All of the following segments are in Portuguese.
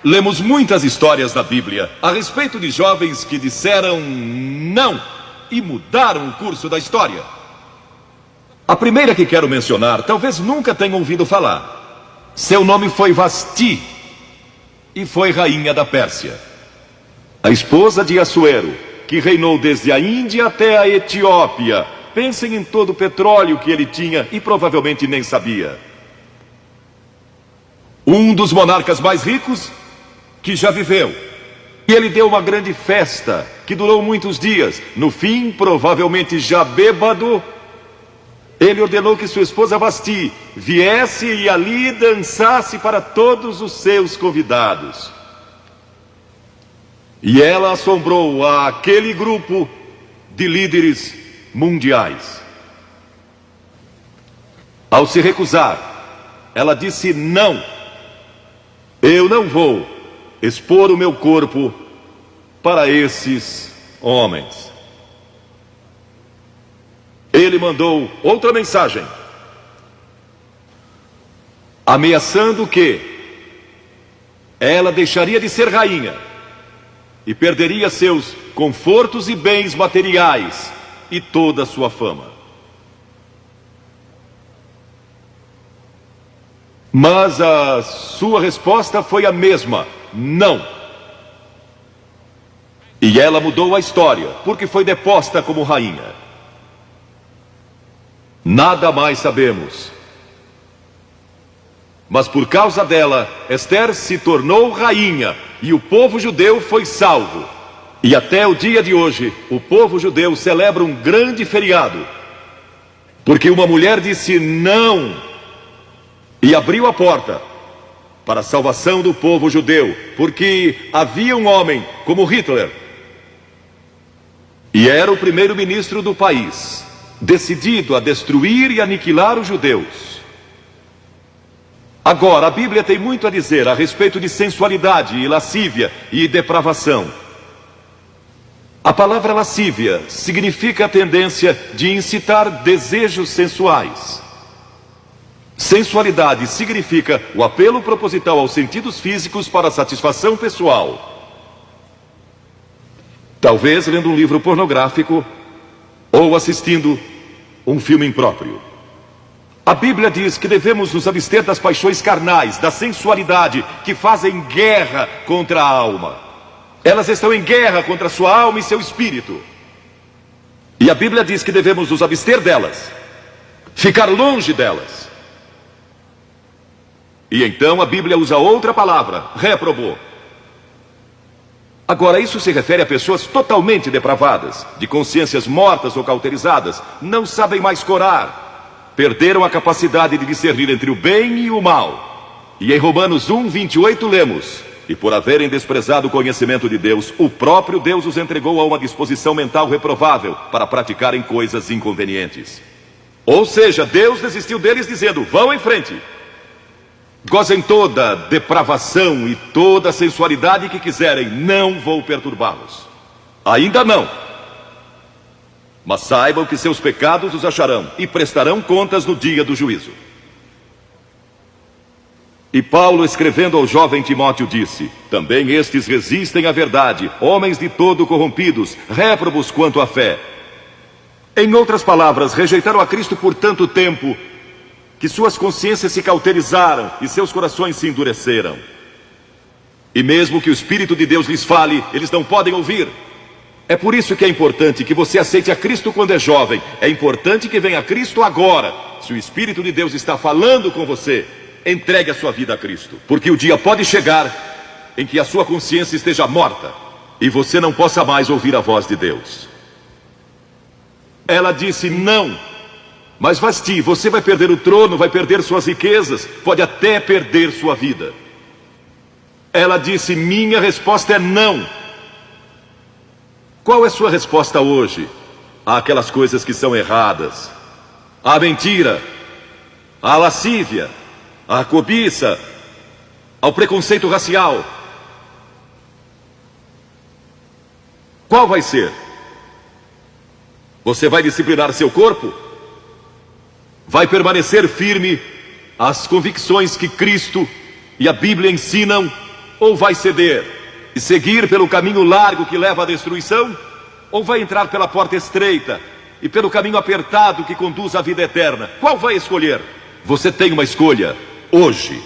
Lemos muitas histórias na Bíblia a respeito de jovens que disseram não e mudaram o curso da história. A primeira que quero mencionar, talvez nunca tenham ouvido falar. Seu nome foi Vasti e foi rainha da Pérsia. A esposa de Assuero, que reinou desde a Índia até a Etiópia. Pensem em todo o petróleo que ele tinha e provavelmente nem sabia. Um dos monarcas mais ricos que já viveu. E ele deu uma grande festa que durou muitos dias. No fim, provavelmente já bêbado, ele ordenou que sua esposa Vasti viesse e ali dançasse para todos os seus convidados. E ela assombrou aquele grupo de líderes mundiais. Ao se recusar, ela disse não. Eu não vou expor o meu corpo para esses homens. Ele mandou outra mensagem, ameaçando que ela deixaria de ser rainha e perderia seus confortos e bens materiais e toda a sua fama. Mas a sua resposta foi a mesma: não. E ela mudou a história, porque foi deposta como rainha. Nada mais sabemos. Mas por causa dela, Esther se tornou rainha e o povo judeu foi salvo. E até o dia de hoje, o povo judeu celebra um grande feriado, porque uma mulher disse não e abriu a porta para a salvação do povo judeu, porque havia um homem como Hitler, e era o primeiro-ministro do país, decidido a destruir e aniquilar os judeus. Agora, a Bíblia tem muito a dizer a respeito de sensualidade e lascívia e depravação. A palavra lascívia significa a tendência de incitar desejos sensuais. Sensualidade significa o apelo proposital aos sentidos físicos para satisfação pessoal. Talvez lendo um livro pornográfico ou assistindo um filme impróprio. A Bíblia diz que devemos nos abster das paixões carnais, da sensualidade, que fazem guerra contra a alma. Elas estão em guerra contra sua alma e seu espírito. E a Bíblia diz que devemos nos abster delas, ficar longe delas. E então a Bíblia usa outra palavra, réprobo. Agora, isso se refere a pessoas totalmente depravadas, de consciências mortas ou cauterizadas, não sabem mais corar, perderam a capacidade de discernir entre o bem e o mal. E em Romanos 1:28 lemos: e por haverem desprezado o conhecimento de Deus, o próprio Deus os entregou a uma disposição mental reprovável para praticarem coisas inconvenientes. Ou seja, Deus desistiu deles dizendo: vão em frente, gozem toda depravação e toda sensualidade que quiserem, não vou perturbá-los. Ainda não. Mas saibam que seus pecados os acharão e prestarão contas no dia do juízo. E Paulo, escrevendo ao jovem Timóteo, disse: também estes resistem à verdade, homens de todo corrompidos, réprobos quanto à fé. Em outras palavras, rejeitaram a Cristo por tanto tempo que suas consciências se cauterizaram e seus corações se endureceram. E mesmo que o Espírito de Deus lhes fale, eles não podem ouvir. É por isso que é importante que você aceite a Cristo quando é jovem. É importante que venha a Cristo agora. Se o Espírito de Deus está falando com você, entregue a sua vida a Cristo. Porque o dia pode chegar em que a sua consciência esteja morta e você não possa mais ouvir a voz de Deus. Ela disse não. Mas Vasti, você vai perder o trono, vai perder suas riquezas, pode até perder sua vida. Ela disse: minha resposta é não. Qual é sua resposta hoje àquelas coisas que são erradas? À mentira, à lascívia, à cobiça, ao preconceito racial? Qual vai ser? Você vai disciplinar seu corpo? Vai permanecer firme às convicções que Cristo e a Bíblia ensinam Ou vai ceder e seguir pelo caminho largo que leva à destruição? Ou vai entrar pela porta estreita e pelo caminho apertado que conduz à vida eterna? Qual vai escolher? Você tem uma escolha hoje.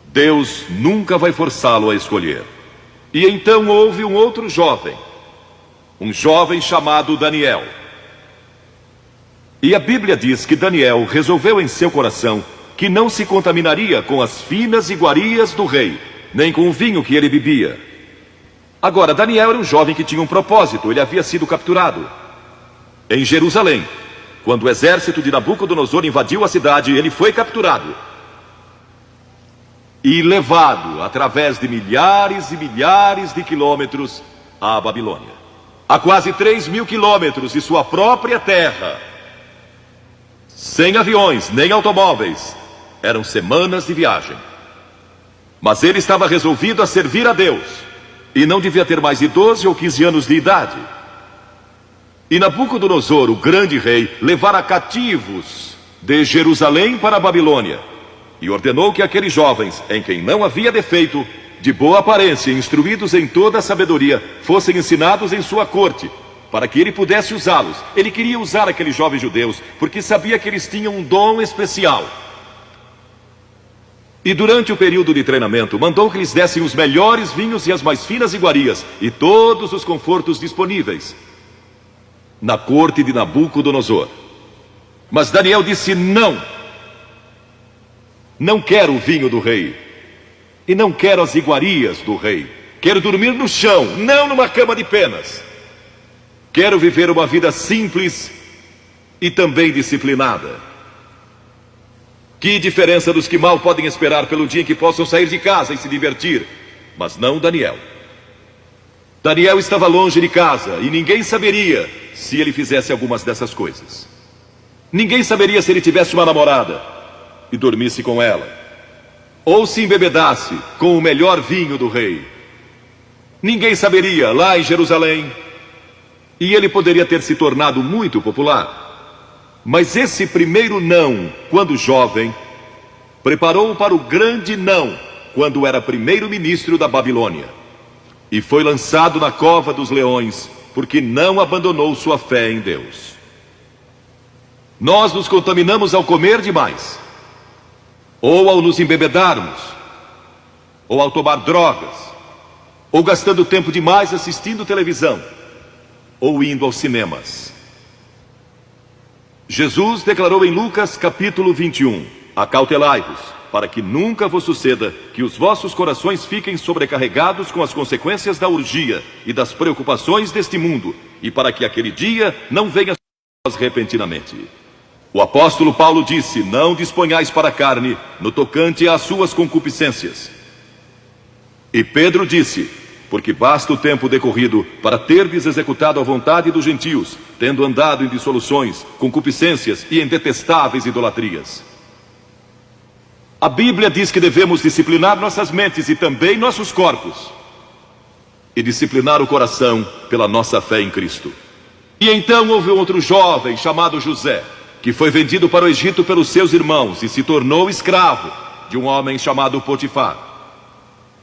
Deus nunca vai forçá-lo a escolher. E então houve um outro jovem, um jovem chamado Daniel. E a Bíblia diz que Daniel resolveu em seu coração que não se contaminaria com as finas iguarias do rei, nem com o vinho que ele bebia. Agora, Daniel era um jovem que tinha um propósito. Ele havia sido capturado em Jerusalém. Quando o exército de Nabucodonosor invadiu a cidade, ele foi capturado e levado através de milhares e milhares de quilômetros à Babilônia. A quase 3.000 quilômetros de sua própria terra. Sem aviões, nem automóveis. Eram semanas de viagem. Mas ele estava resolvido a servir a Deus. E não devia ter mais de 12 ou 15 anos de idade. E Nabucodonosor, o grande rei, levara cativos de Jerusalém para a Babilônia. E ordenou que aqueles jovens, em quem não havia defeito, de boa aparência, instruídos em toda a sabedoria, fossem ensinados em sua corte, para que ele pudesse usá-los. Ele queria usar aqueles jovens judeus, porque sabia que eles tinham um dom especial. E durante o período de treinamento, mandou que lhes dessem os melhores vinhos e as mais finas iguarias, e todos os confortos disponíveis na corte de Nabucodonosor. Mas Daniel disse não. Não quero o vinho do rei. E não quero as iguarias do rei. Quero dormir no chão, não numa cama de penas. Quero viver uma vida simples e também disciplinada. Que diferença dos que mal podem esperar pelo dia em que possam sair de casa e se divertir. Mas não Daniel. Daniel estava longe de casa e ninguém saberia se ele fizesse algumas dessas coisas. Ninguém saberia se ele tivesse uma namorada e dormisse com ela, ou se embebedasse com o melhor vinho do rei. Ninguém saberia lá em Jerusalém. E ele poderia ter se tornado muito popular. Mas esse primeiro não, quando jovem, preparou-o para o grande não, quando era primeiro-ministro da Babilônia. E foi lançado na cova dos leões, porque não abandonou sua fé em Deus. Nós nos contaminamos ao comer demais, ou ao nos embebedarmos, ou ao tomar drogas, ou gastando tempo demais assistindo televisão, ou indo aos cinemas. Jesus declarou em Lucas capítulo 21, acautelai-vos, para que nunca vos suceda que os vossos corações fiquem sobrecarregados com as consequências da orgia e das preocupações deste mundo, e para que aquele dia não venha sobre vós repentinamente. O apóstolo Paulo disse, não disponhais para a carne no tocante às suas concupiscências. E Pedro disse, porque basta o tempo decorrido para terdes executado a vontade dos gentios, tendo andado em dissoluções, concupiscências e em detestáveis idolatrias. A Bíblia diz que devemos disciplinar nossas mentes e também nossos corpos, e disciplinar o coração pela nossa fé em Cristo. E então houve outro jovem chamado José, que foi vendido para o Egito pelos seus irmãos e se tornou escravo de um homem chamado Potifar.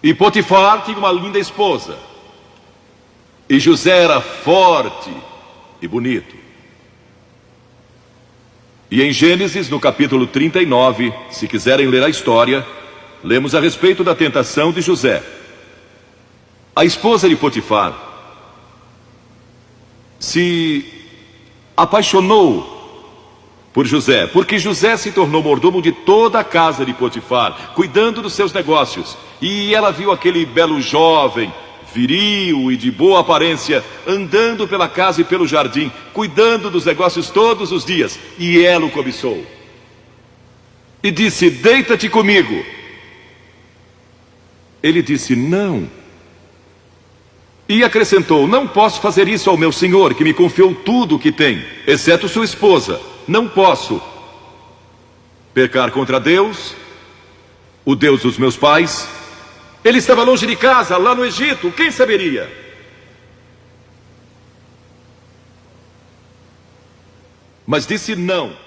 E Potifar tinha uma linda esposa. E José era forte e bonito. E em Gênesis, no capítulo 39, se quiserem ler a história, lemos a respeito da tentação de José. A esposa de Potifar se apaixonou por José, porque José se tornou mordomo de toda a casa de Potifar, cuidando dos seus negócios. E ela viu aquele belo jovem, viril e de boa aparência, andando pela casa e pelo jardim, cuidando dos negócios todos os dias. E ela o cobiçou. E disse, deita-te comigo. Ele disse, não. E acrescentou, não posso fazer isso ao meu senhor, que me confiou tudo o que tem, exceto sua esposa. Não posso pecar contra Deus, o Deus dos meus pais. Ele estava longe de casa, lá no Egito, quem saberia? Mas disse não.